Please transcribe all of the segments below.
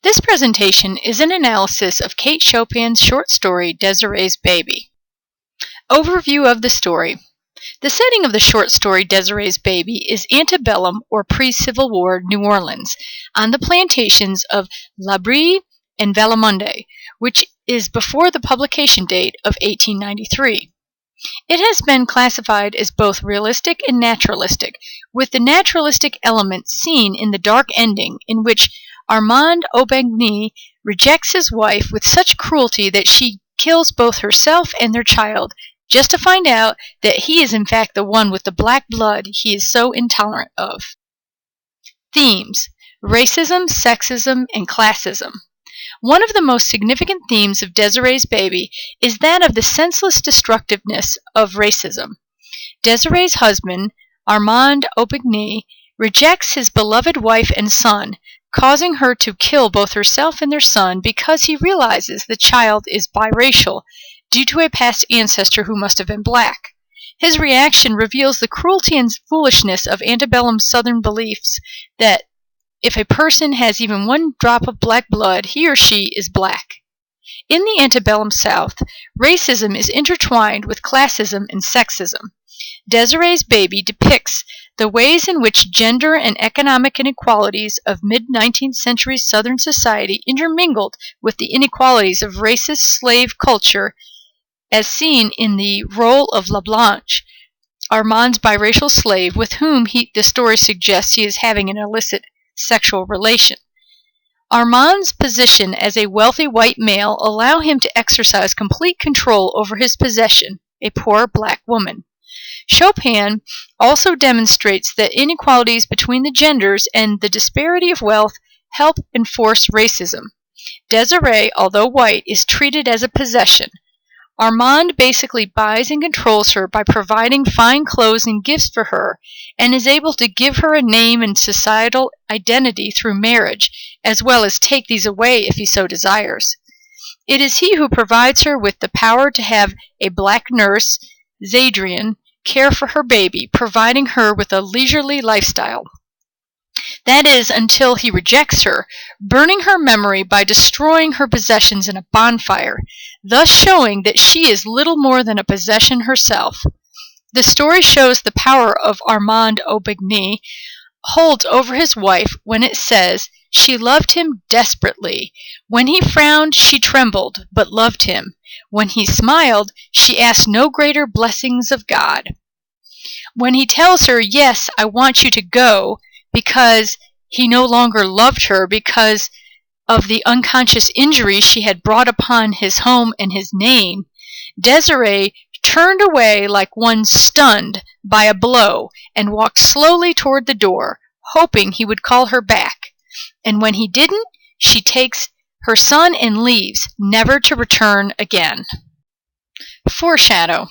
This presentation is an analysis of Kate Chopin's short story Desiree's Baby. Overview of the story. The setting of the short story Desiree's Baby is antebellum or pre-Civil War New Orleans on the plantations of La Brie and Vallemonde, which is before the publication date of 1893. It has been classified as both realistic and naturalistic, with the naturalistic element seen in the dark ending in which Armand Aubigny rejects his wife with such cruelty that she kills both herself and their child, just to find out that he is in fact the one with the black blood he is so intolerant of. Themes: racism, sexism, and classism. One of the most significant themes of Desiree's Baby is that of the senseless destructiveness of racism. Desiree's husband, Armand Aubigny, rejects his beloved wife and son, causing her to kill both herself and their son because he realizes the child is biracial due to a past ancestor who must have been black. His reaction reveals the cruelty and foolishness of antebellum Southern beliefs that if a person has even one drop of black blood, he or she is black. In the antebellum South, racism is intertwined with classism and sexism. Desiree's Baby depicts the ways in which gender and economic inequalities of mid-19th century Southern society intermingled with the inequalities of racist slave culture, as seen in the role of La Blanche, Armand's biracial slave with whom the story suggests he is having an illicit sexual relation. Armand's position as a wealthy white male allow him to exercise complete control over his possession, a poor black woman. Chopin also demonstrates that inequalities between the genders and the disparity of wealth help enforce racism. Desiree, although white, is treated as a possession. Armand basically buys and controls her by providing fine clothes and gifts for her, and is able to give her a name and societal identity through marriage, as well as take these away if he so desires. It is he who provides her with the power to have a black nurse, Zadrian, care for her baby, providing her with a leisurely lifestyle. That is, until he rejects her, burning her memory by destroying her possessions in a bonfire, thus showing that she is little more than a possession herself. The story shows the power of Armand Aubigny holds over his wife when it says, "She loved him desperately. When he frowned, she trembled, but loved him. When he smiled, she asked no greater blessings of God." When he tells her, "Yes, I want you to go," because he no longer loved her because of the unconscious injury she had brought upon his home and his name, Desiree turned away like one stunned by a blow and walked slowly toward the door, hoping he would call her back. And when he didn't, she takes her son and leaves, never to return again. Foreshadow.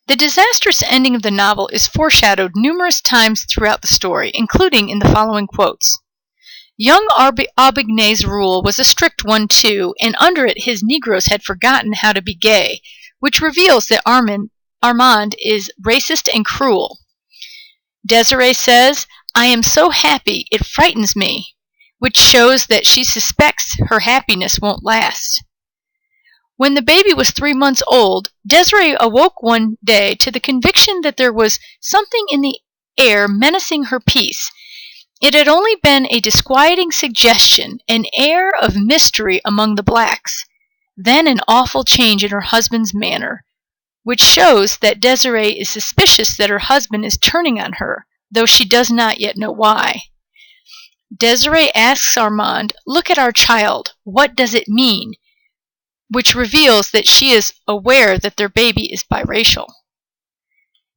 The disastrous ending of the novel is foreshadowed numerous times throughout the story, including in the following quotes. Young Aubigny's rule was a strict one too, and under it his Negroes had forgotten how to be gay, which reveals that Armand is racist and cruel. Desiree says, "I am so happy, it frightens me," which shows that she suspects her happiness won't last. When the baby was 3 months old, Desiree awoke one day to the conviction that there was something in the air menacing her peace. It had only been a disquieting suggestion, an air of mystery among the blacks. Then an awful change in her husband's manner, which shows that Desiree is suspicious that her husband is turning on her, though she does not yet know why. Desiree asks Armand, "Look at our child. What does it mean?" which reveals that she is aware that their baby is biracial.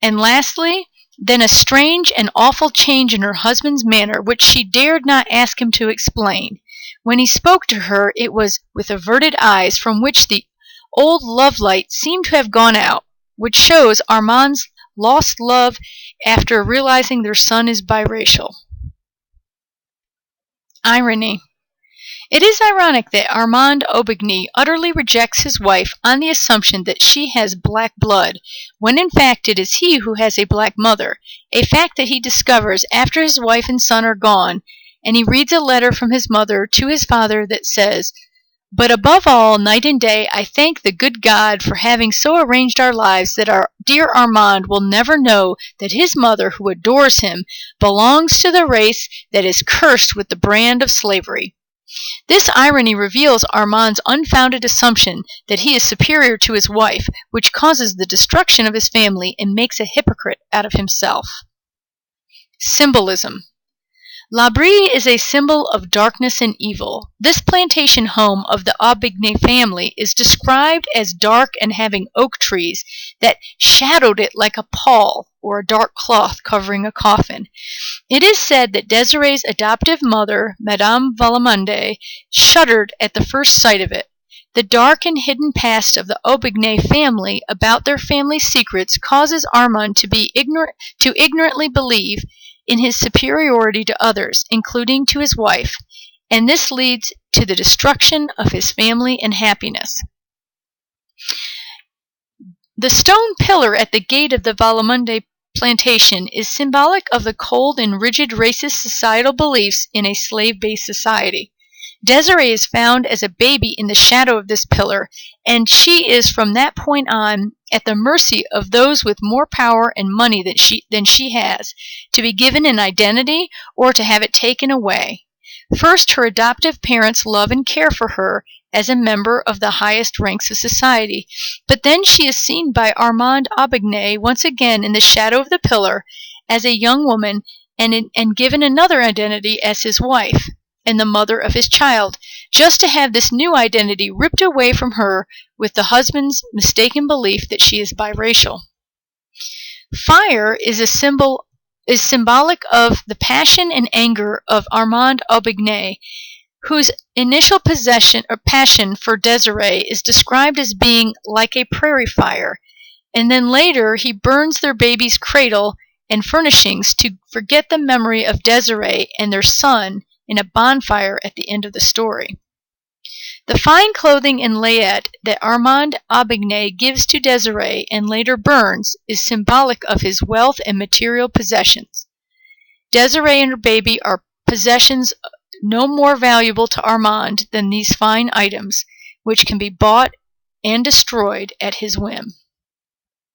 And lastly, then a strange and awful change in her husband's manner, which she dared not ask him to explain. When he spoke to her, it was with averted eyes from which the old love light seemed to have gone out, which shows Armand's lost love after realizing their son is biracial. Irony. It is ironic that Armand Aubigny utterly rejects his wife on the assumption that she has black blood, when in fact it is he who has a black mother, a fact that he discovers after his wife and son are gone, and he reads a letter from his mother to his father that says, "But above all, night and day, I thank the good God for having so arranged our lives that our dear Armand will never know that his mother, who adores him, belongs to the race that is cursed with the brand of slavery." This irony reveals Armand's unfounded assumption that he is superior to his wife, which causes the destruction of his family and makes a hypocrite out of himself. Symbolism. La Brie is a symbol of darkness and evil. This plantation home of the Aubigny family is described as dark and having oak trees that shadowed it like a pall or a dark cloth covering a coffin. It is said that Desiree's adoptive mother, Madame Valmondé, shuddered at the first sight of it. The dark and hidden past of the Aubigny family about their family secrets causes Armand to ignorantly believe in his superiority to others, including to his wife, and this leads to the destruction of his family and happiness. The stone pillar at the gate of the Valmondé plantation is symbolic of the cold and rigid racist societal beliefs in a slave-based society. Desiree is found as a baby in the shadow of this pillar, and she is from that point on at the mercy of those with more power and money than she has, to be given an identity or to have it taken away. First, her adoptive parents love and care for her as a member of the highest ranks of society, but then she is seen by Armand Aubigny once again in the shadow of the pillar as a young woman and given another identity as his wife and the mother of his child, just to have this new identity ripped away from her with the husband's mistaken belief that she is biracial. Fire is symbolic of the passion and anger of Armand Aubigny, whose initial passion for Desiree is described as being like a prairie fire, and then later he burns their baby's cradle and furnishings to forget the memory of Desiree and their son in a bonfire at the end of the story. The fine clothing and layette that Armand Aubigny gives to Desiree and later burns is symbolic of his wealth and material possessions. Desiree and her baby are possessions no more valuable to Armand than these fine items, which can be bought and destroyed at his whim.